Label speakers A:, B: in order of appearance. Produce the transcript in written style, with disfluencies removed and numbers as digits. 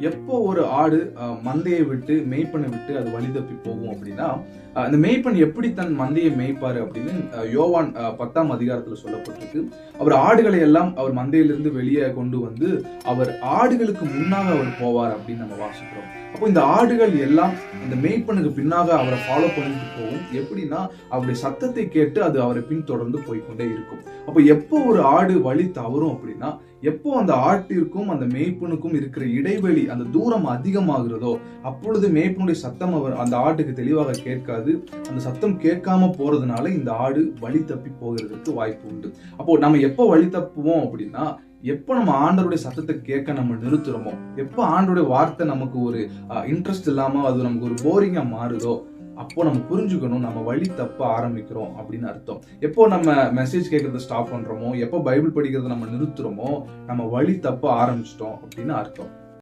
A: எப்போ ஒரு ஆடு மந்தையை விட்டு மேய்ப்பனை விட்டு அது வழி தப்பி போகும் அப்படின்னா, அந்த மேய்ப்பன் எப்படி தன் மந்தையை மேய்ப்பாரு அப்படின்னு யோவான் 10ஆம் அதிகாரத்துல சொல்லப்பட்டிருக்கு. அவர் ஆடுகளை எல்லாம் அவர் மந்தையிலிருந்து வெளியே கொண்டு வந்து அவர் ஆடுகளுக்கு முன்னாக அவர் போவார் அப்படின்னு நம்ம வாசிக்கிறோம். அப்போ இந்த ஆடுகள் எல்லாம் அந்த மேய்ப்பனுக்கு பின்னாக அவரை ஃபாலோ பண்ணிட்டு போகும். எப்படின்னா அவருடைய சத்தத்தை கேட்டு அது அவரை பின்தொடர்ந்து போய்கொண்டே இருக்கும். அப்போ எப்போ ஒரு ஆடு வழி தவறும் அப்படின்னா, எப்போ அந்த ஆட்டிற்கும் அந்த மேய்ப்பனுக்கும் இருக்கிற இடைவெளி அந்த தூரம் அதிகமாகிறதோ அப்பொழுது மேய்ப்பனுடைய சத்தம் அந்த ஆட்டுக்கு தெளிவாக கேட்காது. அந்த சத்தம் கேட்காம போறதுனால இந்த ஆடு வழி தப்பி போகிறதுக்கு வாய்ப்பு உண்டு. அப்போ நம்ம எப்போ வழி தப்புவோம் அப்படின்னா, எப்போ நம்ம ஆண்டவருடைய சத்தத்தை கேட்க நம்ம நிறுத்துறோமோ, எப்போ ஆண்டவருடைய வார்த்தை நமக்கு ஒரு இன்ட்ரெஸ்ட் இல்லாம அது நமக்கு ஒரு போரிங்கா மாறுதோ, அப்போ நம்ம புரிஞ்சுக்கணும் நம்ம வழி தப்ப ஆரம்பிக்கிறோம் அப்படின்னு அர்த்தம். எப்போ நம்ம மெசேஜ் கேட்கறத ஸ்டாப் பண்றோமோ, எப்போ பைபிள் படிக்கிறத நம்ம நிறுத்துறோமோ, நம்ம வழி தப்ப ஆரம்பிச்சிட்டோம் அப்படின்னு அர்த்தம்.